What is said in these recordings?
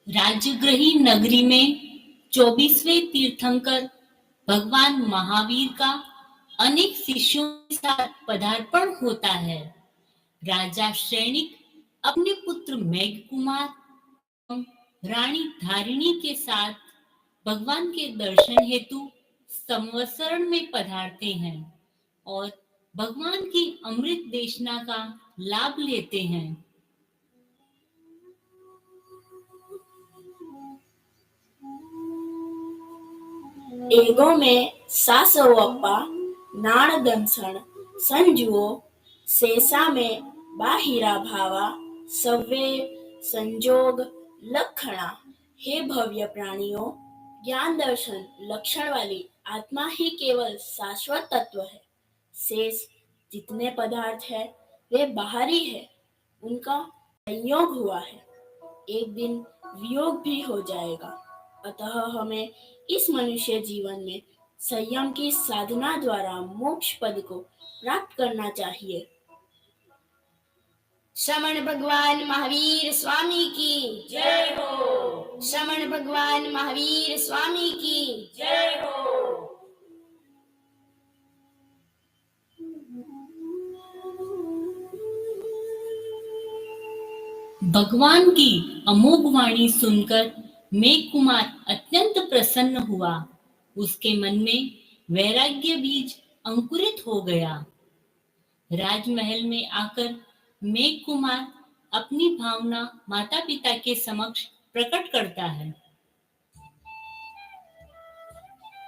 राजगृही नगरी में 24वें तीर्थंकर भगवान महावीर का अनेक शिष्यों के साथ पदार्पण होता है। राजा श्रेणिक अपने पुत्र मेघ कुमार एवं रानी धारिणी के साथ भगवान के दर्शन हेतु संवत्सरण में पधारते हैं और भगवान की अमृत देशना का लाभ लेते हैं। एगोमे सासवप्पा नाण दंसण संजुओ सेसा में बाहिरा भावा सव्वे संजोग लक्षणा। हे भव्य प्राणियों, ज्ञान दर्शन लक्षण वाली आत्मा ही केवल शाश्वत तत्व है। शेष जितने पदार्थ है वे बाहरी है, उनका संयोग हुआ है, एक दिन वियोग भी हो जाएगा। अतः हमें इस मनुष्य जीवन में संयम की साधना द्वारा मोक्ष पद को प्राप्त करना चाहिए। श्रमण भगवान महावीर स्वामी की जय हो। श्रमण भगवान महावीर स्वामी की जय हो। भगवान की अमोघ वाणी सुनकर मेघ कुमार अत्यंत प्रसन्न हुआ। उसके मन में वैराग्य बीज अंकुरित हो गया। राजमहल में आकर मेघ कुमार अपनी भावना माता पिता के समक्ष प्रकट करता है।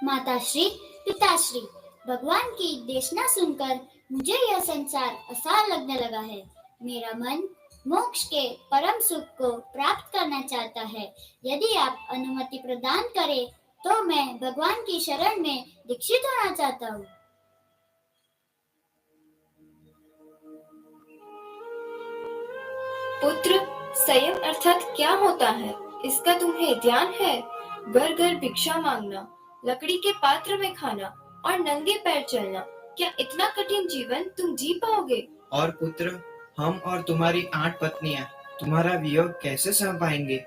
माताश्री, पिताश्री, भगवान की देशना सुनकर मुझे यह संसार आसान लगने लगा है। मेरा मन मोक्ष के परम सुख को प्राप्त करना चाहता है। यदि आप अनुमति प्रदान करें तो मैं भगवान की शरण में दीक्षित होना चाहता हूँ। पुत्र, संयम अर्थात क्या होता है, इसका तुम्हें ध्यान है? घर घर भिक्षा मांगना, लकड़ी के पात्र में खाना और नंगे पैर चलना, क्या इतना कठिन जीवन तुम जी पाओगे? और पुत्र, हम और तुम्हारी 8 पत्नियां तुम्हारा वियोग कैसे सह पाएंगे?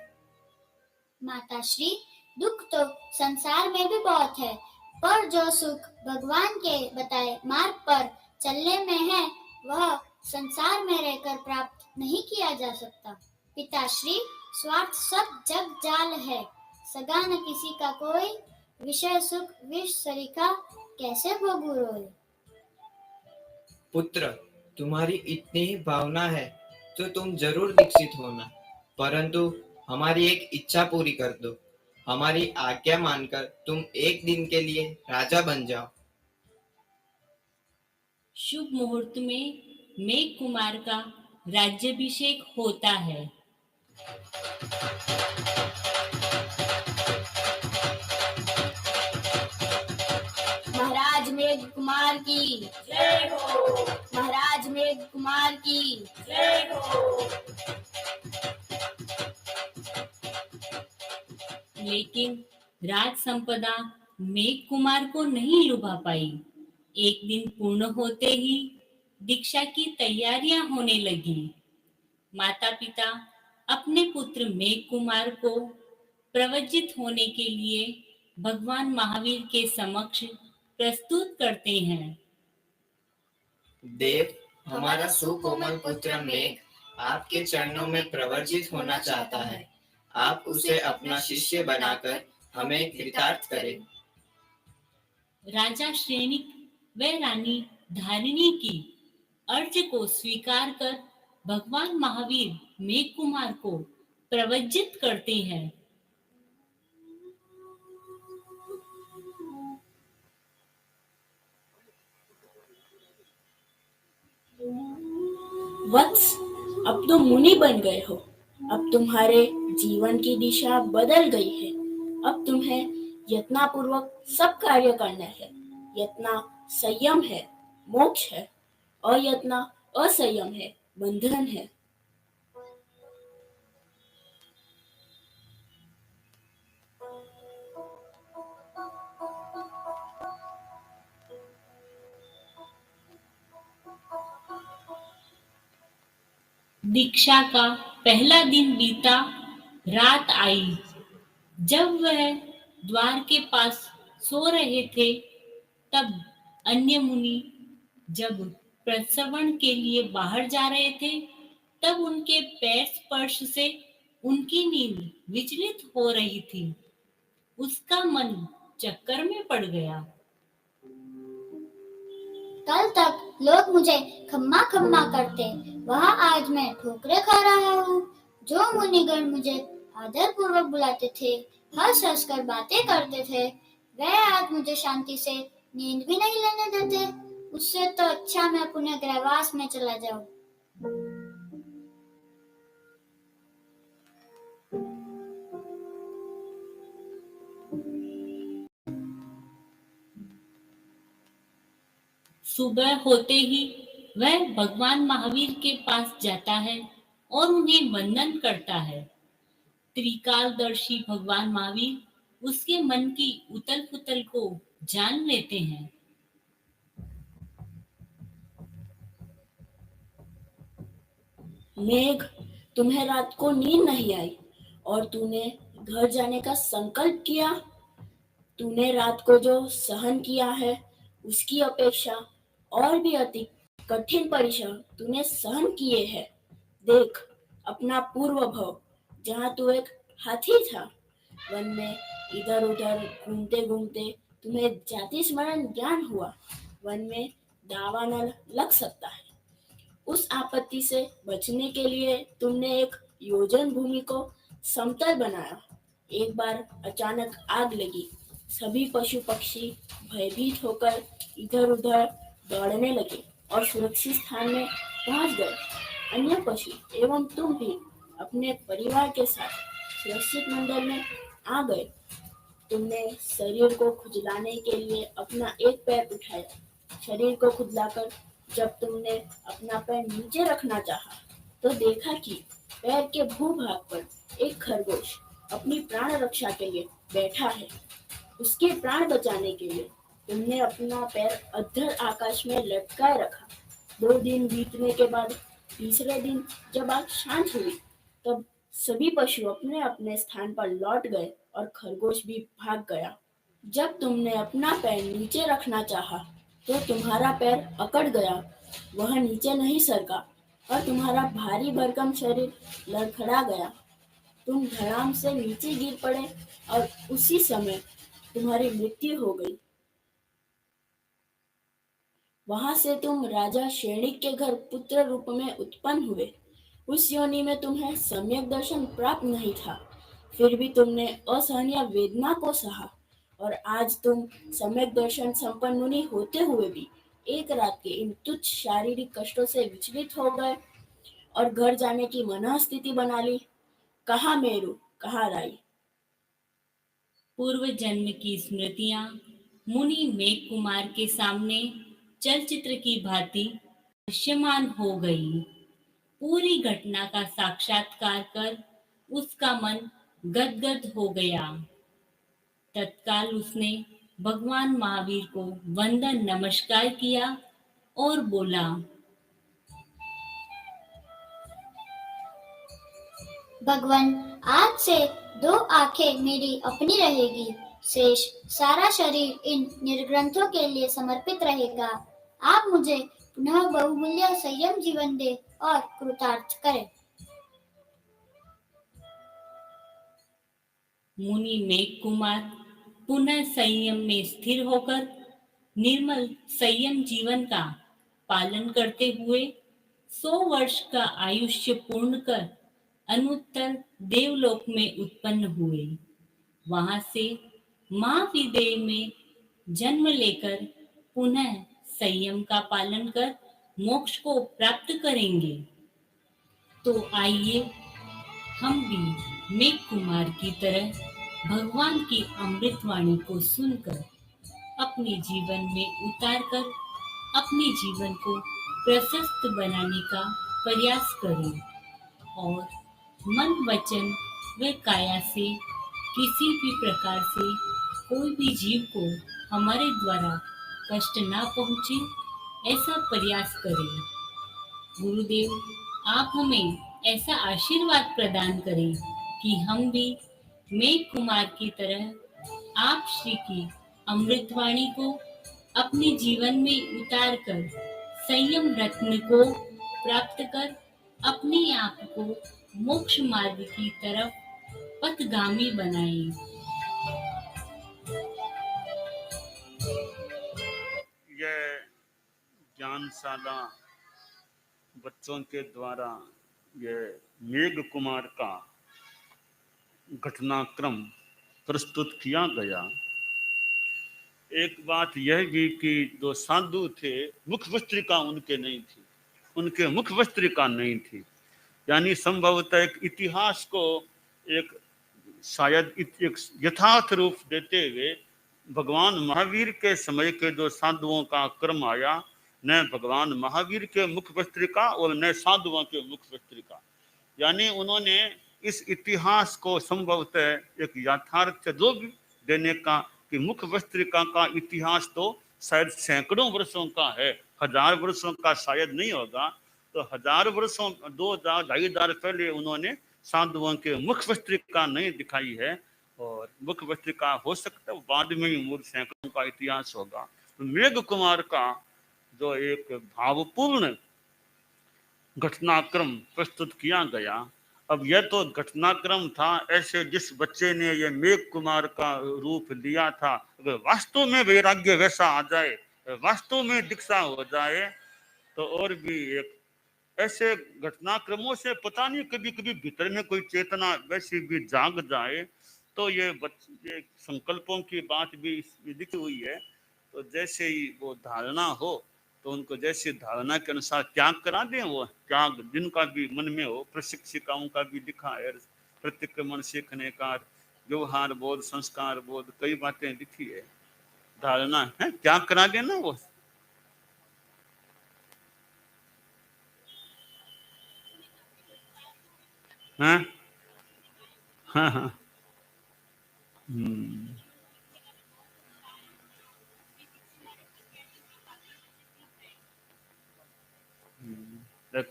माताश्री, दुख तो संसार में भी बहुत है, पर जो सुख भगवान के बताए मार्ग पर चलने में है, वह संसार में रहकर प्राप्त नहीं किया जा सकता। पिताश्री, स्वार्थ सब जग जाल है, सगा न किसी का कोई, विषय सुख विष सरिखा, कैसे भोगू रोए। पुत्र, तुम्हारी इतनी ही भावना है तो तुम जरूर दीक्षित होना, परंतु हमारी एक इच्छा पूरी कर दो। हमारी आज्ञा मानकर तुम एक दिन के लिए राजा बन जाओ। शुभ मुहूर्त में मेघ कुमार का राज्याभिषेक होता है। महाराज मेघ कुमार की जय हो। महाराज मेघ कुमार की जय हो। लेकिन राज संपदा मेघ कुमार को नहीं लुभा पाई। एक दिन पूर्ण होते ही दीक्षा की तैयारियां होने लगी। माता पिता अपने पुत्र मेघ कुमार को प्रवज्जित होने के लिए भगवान महावीर के समक्ष प्रस्तुत करते हैं। देव, हमारा सुकोमल पुत्र मेघ आपके चरणों में प्रवर्जित होना चाहता है। आप उसे अपना शिष्य बनाकर हमें कृतार्थ करें। राजा श्रेणिक व रानी धारिणी की अर्ज को स्वीकार कर भगवान महावीर मेघ कुमार को प्रवज्जित करते हैं। वत्स, अब तुम मुनि बन गए हो। अब तुम्हारे जीवन की दिशा बदल गई है। अब तुम्हें यत्नपूर्वक सब कार्य करना है। यत्न संयम है, मोक्ष है। अयत्न असंयम है, बंधन है। दीक्षा का पहला दिन बीता रात आई। जब वह द्वार के पास सो रहे थे, तब अन्य मुनि जब प्रश्रवण के लिए बाहर जा रहे थे, तब उनके पैर स्पर्श से उनकी नींद विचलित हो रही थी। उसका मन चक्कर में पड़ गया। कल तक लोग मुझे खम्मा खम्मा करते, वहाँ आज मैं ठोकरे खा रहा हूँ। जो मुनिगण मुझे आदर पूर्वक बुलाते थे, हंस हंस कर बातें करते थे, वे आज मुझे शांति से नींद भी नहीं लेने देते। उससे तो अच्छा मैं पुनः गृहवास में चला जाऊं। सुबह होते ही वह भगवान महावीर के पास जाता है और उन्हें वंदन करता है। त्रिकालदर्शी भगवान महावीर उसके मन की उथल पुथल को जान लेते हैं। मेघ, तुम्हें रात को नींद नहीं आई और तूने घर जाने का संकल्प किया। तूने रात को जो सहन किया है, उसकी अपेक्षा और भी अधिक कठिन परिश्रम तूने सहन किए हैं। देख अपना पूर्व भव, जहाँ तू एक हाथी था, वन में इधर उधर घूमते घूमते तुम्हें जाति स्मरण ज्ञान हुआ। वन में दावानल लग सकता है। उस आपत्ति से बचने के लिए तुमने एक योजन भूमि को समतल बनाया। एक बार अचानक आग लगी। सभी पशु पक्षी भयभीत होकर इधर उधर दौड़ने लगे और सुरक्षित स्थान में पहुंच गए। अन्य पशु एवं तुम भी अपने परिवार के साथ सुरक्षित मंदिर में आ गए। तुमने शरीर को खुजलाने के लिए अपना एक पैर उठाया। शरीर को खुजलाकर जब तुमने अपना पैर नीचे रखना चाहा, तो देखा कि पैर के भूभाग पर एक खरगोश अपनी प्राण रक्षा के लिए बैठा है। उसके प्राण बचाने के लिए तुमने अपना पैर अधर आकाश में लटकाए रखा। 2 दिन बीतने के बाद तीसरे दिन जब आग शांत हुई, तब सभी पशु अपने अपने स्थान पर लौट गए और खरगोश भी भाग गया। जब तुमने अपना पैर नीचे रखना चाहा, तो तुम्हारा पैर अकड़ गया। वह नीचे नहीं सरका और तुम्हारा भारी भरकम शरीर लड़खड़ा गया। तुम धड़ाम से नीचे गिर पड़े और उसी समय तुम्हारी मृत्यु हो गई। वहां से तुम राजा शैणिक के घर पुत्र रूप में उत्पन्न हुए। उस योनि में तुम्हें सम्यक दर्शन प्राप्त नहीं था, फिर भी तुमने असहनीय वेदना को सहा और आज तुम सम्यक दर्शन संपन्न मुनि होते हुए भी एक रात के इन तुच्छ शारीरिक कष्टों से विचलित हो गए और घर जाने की मनःस्थिति बना ली। कहाँ मेरू, कहाँ राई। पूर्व जन्म की स्मृतियां मुनि मेघ कुमार के सामने चलचित्र की भांति दृश्यमान हो गई। पूरी घटना का साक्षात्कार कर उसका मन गदगद हो गया। तत्काल उसने भगवान महावीर को वंदन नमस्कार किया और बोला, भगवान, आज से 2 आंखें मेरी अपनी रहेगी, शेष सारा शरीर इन निर्ग्रंथों के लिए समर्पित रहेगा। आप मुझे पुनः बहुमूल्य संयम जीवन दे और कृतार्थ करें। मुनि मेघ कुमार पुनः संयम में स्थिर होकर निर्मल संयम जीवन का पालन करते हुए 100 वर्ष का आयुष्य पूर्ण कर अनुत्तर देवलोक में उत्पन्न हुए। वहां से महाविदेह में जन्म लेकर पुनः संयम का पालन कर मोक्ष को प्राप्त करेंगे। तो आइए हम भी मेघ कुमार की तरह भगवान की अमृतवाणी को सुनकर अपने जीवन में उतारकर अपने जीवन को प्रशस्त बनाने का प्रयास करें और मन, वचन व काया से किसी भी प्रकार से कोई भी जीव को हमारे द्वारा कष्ट ना पहुंचे, ऐसा प्रयास करें। गुरुदेव, आप हमें ऐसा आशीर्वाद प्रदान करें कि हम भी मेघ कुमार की तरह आप श्री की अमृतवाणी को अपने जीवन में उतार कर संयम रत्न को प्राप्त कर अपने आप को मोक्ष मार्ग की तरफ पथगामी बनाएं। यह ज्ञानशाला बच्चों के द्वारा यह मेघ कुमार का घटनाक्रम प्रस्तुत किया गया। एक बात यह भी कि जो साधु थे मुख वस्त्रिका उनके नहीं थी, उनके मुख वस्त्रिका नहीं थी, यानी संभवतः एक इतिहास को एक शायद एक यथार्थ रूप देते हुए भगवान महावीर के समय के जो साधुओं का क्रम आया, न भगवान महावीर के मुख वस्त्रिका और न साधुओं के मुख वस्त्रिका, यानी उन्होंने इस इतिहास को संभवतः एक यथार्थ रूप देने का कि मुख वस्त्रिका का इतिहास तो शायद सैकड़ों वर्षों का है, 1000 वर्षों का शायद नहीं होगा। तो 1000 वर्षों 2000 2500 पहले उन्होंने साधुओं के मुख वस्त्रिका नहीं दिखाई है, और मुख वस्त्रिका हो सकता है बाद में ही मूल सैकड़ों का इतिहास होगा। तो मेघ कुमार का जो एक भावपूर्ण घटनाक्रम प्रस्तुत किया गया, अब यह तो घटनाक्रम था, ऐसे जिस बच्चे ने यह मेघ कुमार का रूप लिया था, अगर वास्तव में वैराग्य वैसा आ जाए, वास्तव में दीक्षा हो जाए, तो और भी एक ऐसे घटनाक्रमों से पता नहीं कभी कभी भीतर में कोई चेतना वैसी भी जाग जाए, तो ये संकल्पों की बात भी लिखी हुई है। तो जैसे ही वो धारणा हो तो उनको जैसे धारणा के अनुसार त्याग करा दें, वो त्याग जिनका भी मन में हो, प्रशिक्षिकाओं का भी लिखा है, प्रतिक्रमण सीखने का, व्यवहार बोध, संस्कार बोध, कई बातें लिखी है, धारणा है त्याग करा देना वो। हाँ हाँ हाँ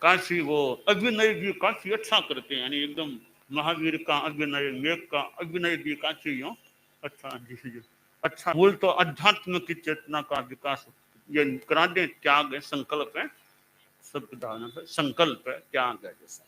काफी वो अभिनय भी काफी अच्छा करते हैं, यानी एकदम महावीर का अभिनय, मेघ का अभिनय भी काफी हो अच्छा जी अच्छा। मूल तो अध्यात्म की चेतना का विकास ये करा दें, त्याग है, संकल्प है, सब धारणा है, संकल्प है, त्याग है जैसा।